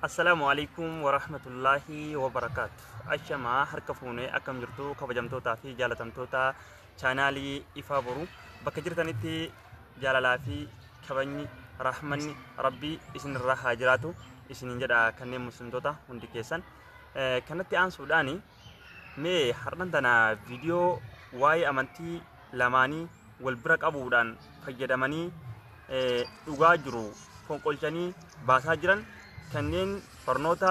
Assalamualaikum warahmatullahi wabarakatuh. Ashama harka fuune akkam jirtu kabajamtoota fi jaalatamtoota chaanaalii Ifaa Boruu bakka jirtanitti jaalalaa fi kabajni rahmanni rabbii isinirra haa jiraatu isiniin jedha kanneen muslimtoota hundi keessan kanatti aansuudhaani mee har'an tana viidiyoo waa'ee amantii lamaanii wal bira qabuudhaan fayyadamanii dhugaa jiru fonqolchanii baasaa jiran kanneen barnoota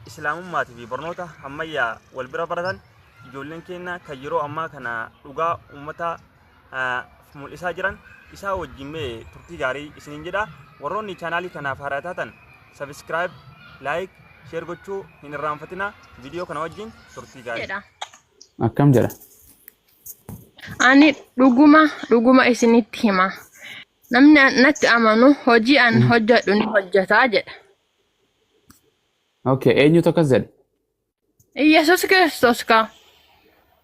islaamummaa fi barnoota ammayyaa wal bira baratan ijoolleen keenya kan yeroo ammaa kana dhugaa ummata mul'isaa jiran isaa wajjin mee turtii gaarii isiniin jedha. Warroonni chaanaalii kanaaf haaraa taatan subscribe, like, share gochuu hin irraanfatina. Viidiyoo kana wajjin turtii gaarii. Akkam jedha? Ani dhuguma isinitti hima. Namni natti amanu hojii an hojjedhu ni hojjetaa jedha. Okay, eenyutu akkas jedhe? Yesus Kiristoos ka.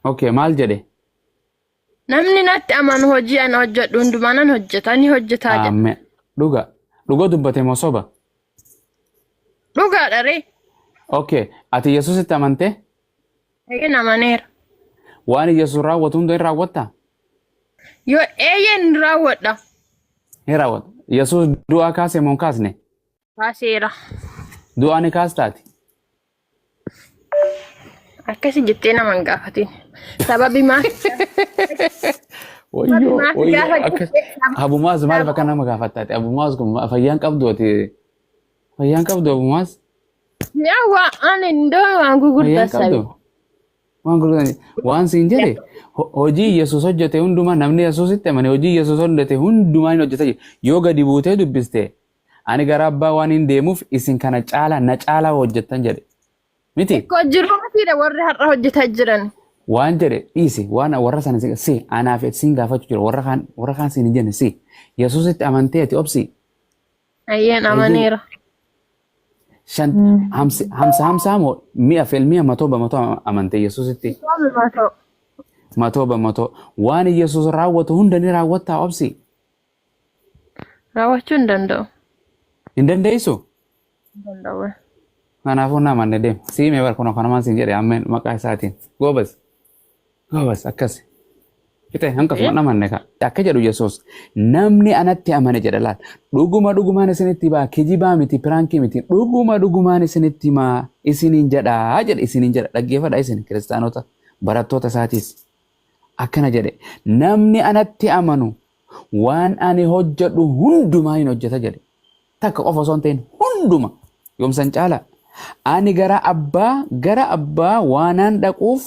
Okay, maal jedhe? Namni natti amanu hojii an hojjedhu hundumaa nan hojjeta ni hojjetaa jedha. Amen. Dhuga dubbate moo soba? Dhugaadha ree. Okay, ati Yesuusitti amantee? Eeyyeen amaneera. Waan Yesuus raawwatu hunda hin raawwattaa? Yoo eeyyeen raawwadha. Hin raawwatu. Yesuus du'aa kaase moo hin kaasne? Kaaseera. Du'aa ni kaastaati? Akkasi jettee nama hin gaafatin. Sababi maal? Wayyoo akkas. Abumaas maaliif akka nama gaafattaati? Abumaas kun fayyaan qabdu ati? Fayyaan qabdu Abumaas? Yaa waan indoo waan gurgurtaa sabi. Waan gurgurtaa waan siin jedhe hojii Yesuus hojjete hundumaa namni Yesuusitti amane hojii Yesuus hojjete hundumaa ni hojjeta. Yoo gadi buutee dubbiste ani gara abbaa waan hin deemuuf isin kana caala na caala hojjettan jedhe. Miti? Ko jiru mitiidha warri har'a hojjetaa jiran. Waan jedhe dhiisi waan warra sana si anaaf siin gaafachuu jira warra kaan siin hin jenne si Yesuusitti amantee ati obsi. Ayyeen amaneera. Hamsa moo mi'a filmi'a matoo amantee Yesuusitti. Matoo waan Yesuus raawwatu hunda ni raawwattaa obsi. Raawwachuu hin danda'u. Hin dandeessu? Hin danda'u. Kanaafuu namanne deema. Siimee bara kun kanamaan siin jedhe ammeen maqaa isaatiin. Goobas akkasi. Ite hanqasuma namanne ka. Akka jedhu Yesuus namni anatti amane jedha laal. Dhugumaan isinitti baa kijibaa miti piraankii miti. Dhugumaan isinitti maa isiniin jedhaa jedhe isiniin jedha dhaggeeffadha isin kiristaanota barattoota isaatiis. Akkana jedhe namni anatti amanu waan ani hojjedhu hundumaa hin hojjeta jedhe. Takka qofa osoo hin ta'in hunduma yoomsan caala. Ani gara abbaa waanaan dhaquuf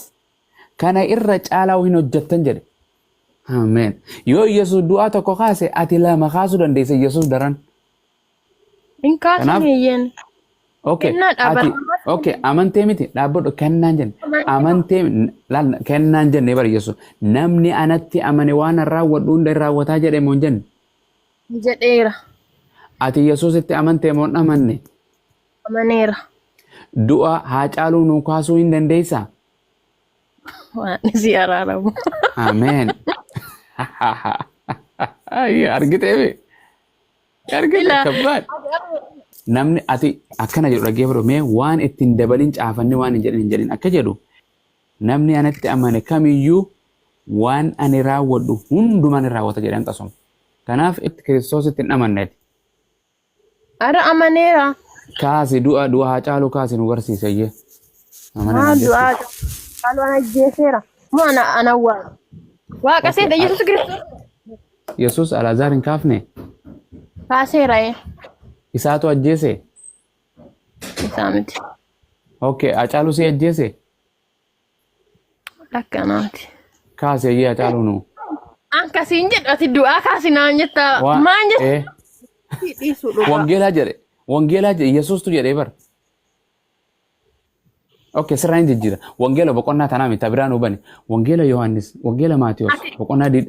kana irra caalaa hin hojjettan jedhe. Amen. Yoo Yesuus du'aa tokko kaase ati lama kaasuu dandeessa Yesuus daran. Hin kaasneeyyen. Okay, amantee miti dhaabbadhu kennaan jenne. Amantee kennaan jenne bara Yesuus. Namni anatti amane waan raawwadhu hunda hin raawwataa jedhe moo hin jenne? Jedheera. Ati Yesuusitti amantee moo hin amanne? Amaneera. Du'a haa caaluu nu kaasuu hin dandeessaa? Waan si araaramu. Amen. Argitee kabbaad. Namni ati akkana jedhu dhaggeeffadhu mee waan ittiin dabalin caafanni waan hin jedhin akka jedhu namni anatti amane kamiyyuu waan ani raawwadhu hundumaan raawwata jedhe hanqasuma. Kanaaf itti Kiristoositti hin amanneeti. Ara amaneera. Kaasi du'a haa caaluu kaasi nu garsiise iyyee. Du'a caaluu ana ajjeeseera. Moo ana waan. Waaqa seeta Yesuus Kiristoos. Yesuus Alaazaar hin kaafne? Kaaseera. Isaatu ajjeese? Isaa miti. Okay, Hacaaluu si ajjeese? Akkanaati. Kaase iyyee Hacaaluu nu. Akkasiin jedhati du'aa kaasinaan jetta. Maan jetta? Wangeelaa jedhe Yesuustu jedhee bara. Okay, sirraan jijjiira. Wangeela boqonnaa tanaa miti biraan hubani. Wangeela Yohaannis, wangeela Maatiyos,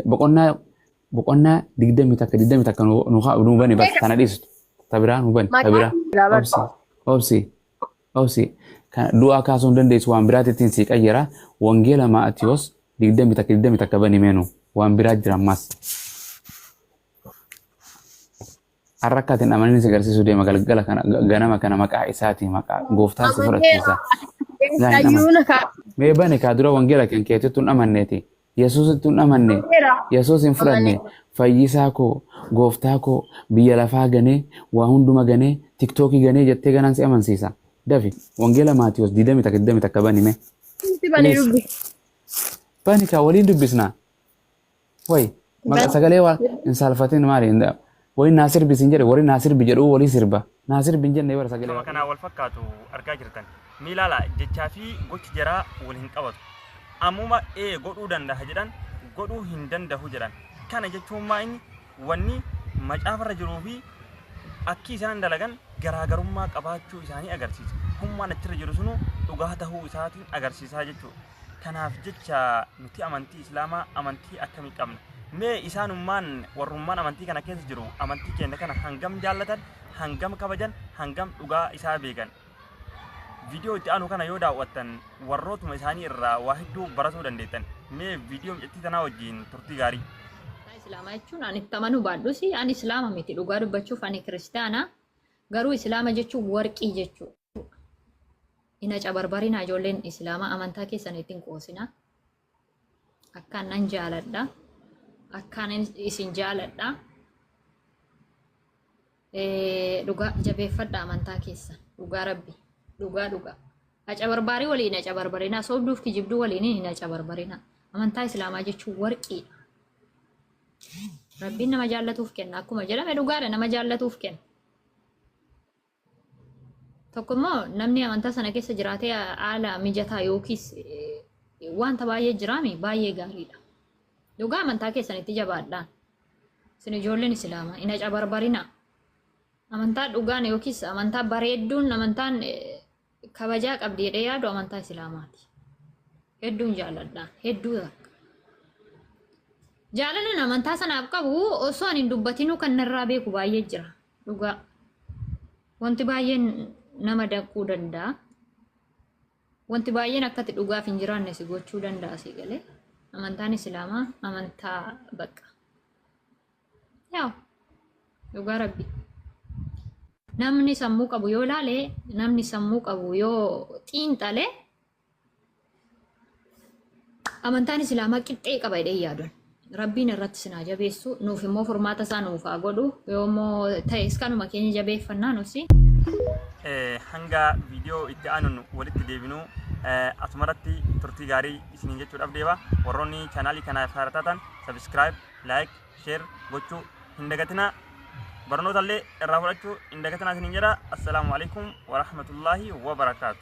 boqonnaa 20 takka nu hubani bas kana dhiistu. Tabiraan hubani. Obsi. Du'aa kaasuu hin dandeessu waan biraatittiin sii qayyara. Wangeela Maatiyos 20 takka bani meenu waan biraa jira ammas. harrakkatiin amananii si agarsiisuu deema galgala kana ganama kana maqaa isaatii maqaa gooftaan si fudhachiisa. Mee bane kaa dura wangeela kan keetitti hin amanneeti. Yesuusitti hin amanne. Yesuus hin fudhanne. Fayyisaa koo gooftaa koo biyya lafaa ganee waa hunduma ganee tiktookii ganee jettee ganaan si amansiisa. Dafi wangeela Maatiyoos 20 takka banime. Bani kaa waliin dubbisnaa. Way maqaa sagalee waa hin saalfatin maali inda. Way Naasir bisin jedhe warri Naasir bi jedhu walii sirba. Naasir bin jenne warra sagalee. Kana wal fakkaatu argaa jirtan. Miilaala jechaa fi gochi jaraa wal hin qabatu. Ammuma godhuu danda'a jedhan godhuu hin danda'u jedhan. Kana jechuun maa inni wanni macaafarra jiruu fi akki isaan dalagan garaagarummaa qabaachuu isaanii agarsiisa. Hummaan achirra jiru sunu dhugaa tahuu isaatiin agarsiisaa jechuudha. Kanaaf jecha nuti amantii Islaamaa amantii akkamii qabna? Mee isaanummaan warrummaan amantii kana keessa jiru amantii keenya kana hangam jaallatan, hangam kabajan, hangam dhugaa isaa beekan. Viidiyoo itti aanu kana yoo daawwattan warrootuma isaanii irraa waa hedduu baratuu dandeettan. Mee viidiyoo miccitii tanaa wajjin turtii gaarii. Islaamaa jechuun ani itti amanuu baadhus ani Islaama miti dhugaa dubbachuuf ani kiristaana garuu Islaama jechuun warqii jechuudha. Ina cabarbarinaa ijoolleen Islaamaa amantaa keessan ittiin qoosina. Akkaan nan jaaladha. Akkaan isin jaaladha. Dhugaa jabeeffadha amantaa keessan. Dhugaa Rabbi. Dhugaa. Aca barbarii waliin aca barbarinaa soobduuf kijibduu waliin hin aca barbarinaa. Amantaa Islaamaa jechuun warqiidha. Rabbiin nama jaallatuuf kenna akkuma jedhame dhugaadha nama jaallatuuf kenna. Tokkommoo namni amantaa sana keessa jiraatee haala mijataa yookiis wanta baay'ee jiraami baay'ee gaariidha. Dhugaa amantaa keessanitti jabaadhaan. Isin ijoolleen Islaamaa hin aca barbarinaa. Amantaa dhugaan yookiis amantaa bareedduun amantaan kabajaa qabdi jedhee yaadu amantaa Islaamaati. Hedduun jaalladhaan hedduu takka. Jaalalaan amantaa sanaaf qabu osoo ani hin dubbatinuu kan narraa beeku baay'ee jira. Dhugaa wanti baay'een nama danquu danda'a. Wanti baay'een akkati dhugaaf hin jiraanne si gochuu danda'a si galee. Amantaan Islaamaa amantaa bakka. Yaa dhugaa Rabbi. Namni sammuu qabu yoo ilaale, namni sammuu qabu yoo xiinxale amantaan Islaamaa qixxee qaba jedhee yaadan. Rabbiin irratti sinaa jabeessu nuuf immoo furmaata isaa nuuf haa godhu yoommoo ta'es kanuma keenya jabeeffannaa nusi. Hanga viidiyoo itti aanuun walitti deebinuu asumarratti turtii gaarii isiniin jechuudhaaf deeba. Warroonni chaanaalii kanaaf haaraa taatan subscribe, like, share gochuu hin dagatinaa. Barnoota illee irraa fudhachuu hin dagatinaa isiniin jedha. Assalaamu alaikum wa rahmatullahi wa barakaatu.